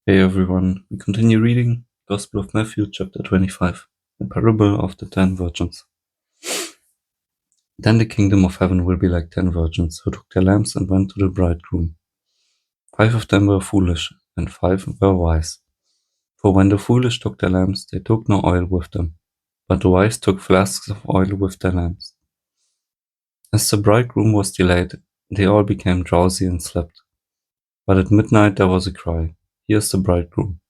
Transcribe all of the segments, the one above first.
Hey everyone, we continue reading Gospel of Matthew, chapter 25, the parable of the 10 virgins. Then the kingdom of heaven will be like 10 virgins who took their lamps and went to the bridegroom. 5 of them were foolish, and 5 were wise. For when the foolish took their lamps, they took no oil with them, but the wise took flasks of oil with their lamps. As the bridegroom was delayed, they all became drowsy and slept. But at midnight there was a cry, "Here's the bridegroom.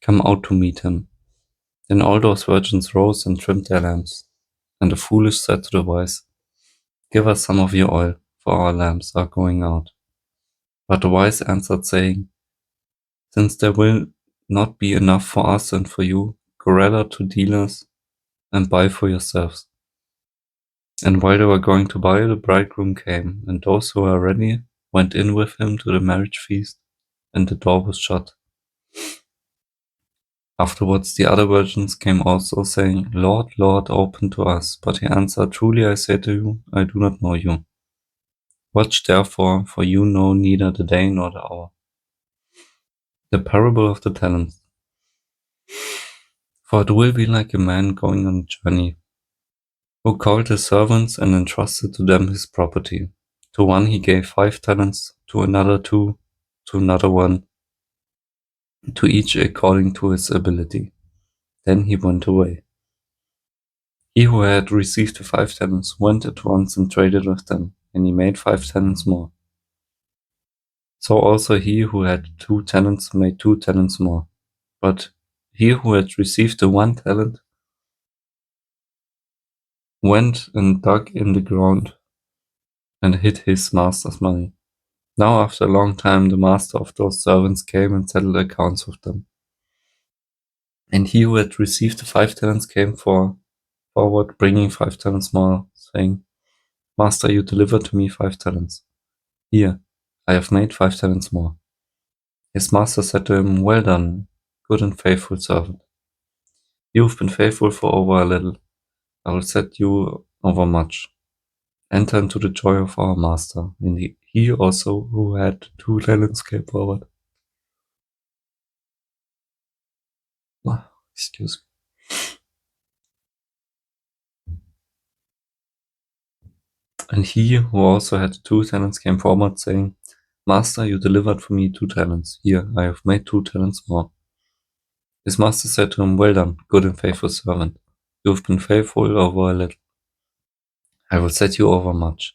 Come out to meet him." Then all those virgins rose and trimmed their lamps. And the foolish said to the wise, "Give us some of your oil, for our lamps are going out." But the wise answered, saying, "Since there will not be enough for us and for you, go rather to dealers and buy for yourselves." And while they were going to buy, the bridegroom came, and those who were ready went in with him to the marriage feast, and the door was shut. Afterwards the other virgins came also, saying, "Lord, Lord, open to us." But he answered, "Truly I say to you, I do not know you. Watch therefore, for you know neither the day nor the hour." The parable of the talents. For it will be like a man going on a journey, who called his servants and entrusted to them his property. To one he gave 5 talents, to another 2, to another 1, to each according to his ability. Then he went away. He who had received the 5 talents went at once and traded with them, and he made 5 talents more. So also he who had 2 talents made 2 talents more. But he who had received the 1 talent went and dug in the ground and hid his master's money. Now after a long time the master of those servants came and settled accounts with them. And he who had received the 5 talents came forward, bringing 5 talents more, saying, "Master, you delivered to me 5 talents. Here, I have made 5 talents more." His master said to him, "Well done, good and faithful servant. You have been faithful for over a little. I will set you over much. Enter into the joy of our master." And he also, who had 2 talents, came forward. Excuse me. And he, who also had 2 talents, came forward, saying, "Master, you delivered for me 2 talents. Here, I have made 2 talents more." His master said to him, "Well done, good and faithful servant. You have been faithful over a little. I will set you over much.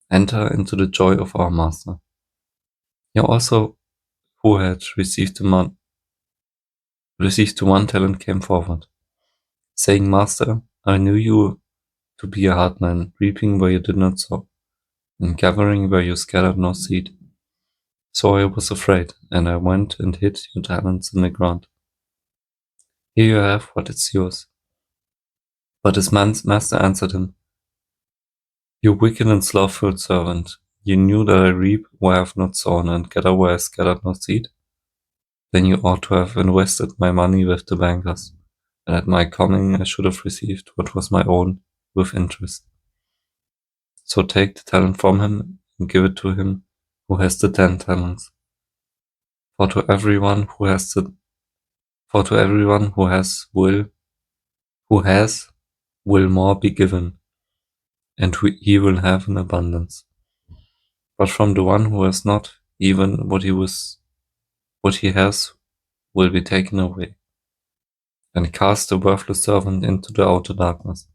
Enter into the joy of our master." He also, who had received the 1 talent, came forward, saying, "Master, I knew you to be a hard man, reaping where you did not sow, and gathering where you scattered no seed. So I was afraid, and I went and hid your talents in the ground. Here you have what is yours." But his master answered him, "You wicked and slothful servant, you knew that I reap where I have not sown, and gather where I scattered no seed? Then you ought to have invested my money with the bankers, and at my coming I should have received what was my own with interest. So take the talent from him and give it to him who has the 10 talents. For to everyone who has will more be given, and he will have an abundance. But from the one who has not, even what he has will be taken away. And cast the worthless servant into the outer darkness.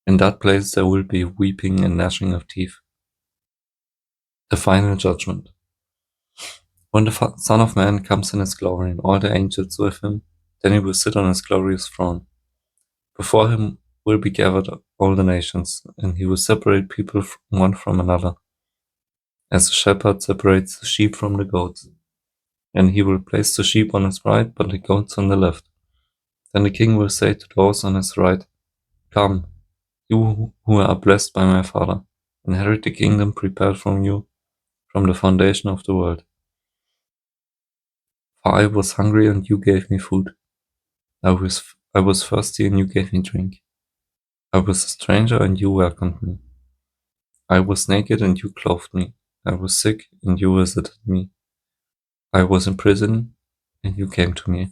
In that place there will be weeping and gnashing of teeth." The final judgment. When the Son of Man comes in his glory and all the angels with him, then he will sit on his glorious throne. Before him will be gathered all the nations, and he will separate people one from another, as a shepherd separates the sheep from the goats. And he will place the sheep on his right, but the goats on the left. Then the king will say to those on his right, "Come, you who are blessed by my Father, inherit the kingdom prepared for you from the foundation of the world. For I was hungry and you gave me food. I was thirsty and you gave me drink. I was a stranger and you welcomed me. I was naked and you clothed me. I was sick and you visited me." I was in prison, and you came to me.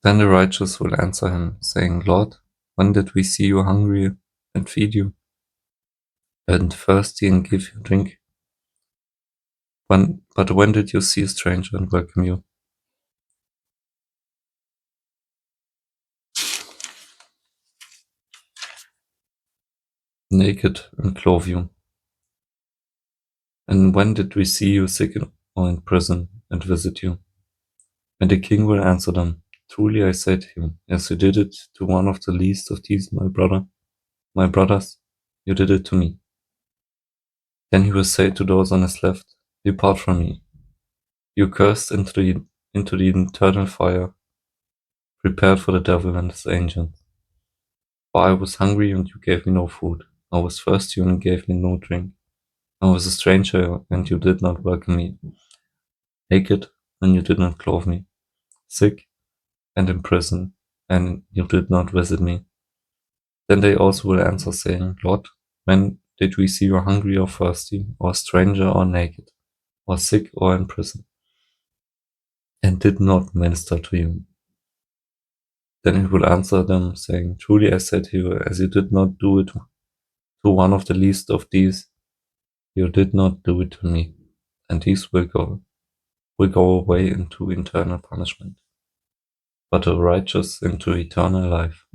Then the righteous will answer him, saying, Lord, when did we see you hungry and feed you, and thirsty and give you drink? But when did you see a stranger and welcome you? Naked and clothe you? And when did we see you sick or in prison and visit you? And the king will answer them, Truly I say to you, as you did it to one of the least of these my brothers, you did it to me. Then he will say to those on his left, Depart from me, you cursed, into the eternal fire, prepared for the devil and his angels. For I was hungry, and you gave me no food. I was thirsty, and you gave me no drink. I was a stranger, and you did not welcome me. Naked, and you did not clothe me. Sick, and in prison, and you did not visit me. Then they also will answer, saying, Lord, when did we see you hungry or thirsty, or a stranger or naked, or sick or in prison, and did not minister to you? Then he will answer them, saying, Truly I say to you, as you did not do it to one of the least of these, you did not do it to me. And these will go away into eternal punishment, but the righteous into eternal life.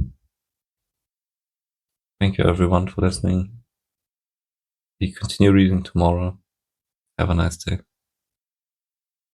Thank you everyone for listening. We continue reading tomorrow. Have a nice day.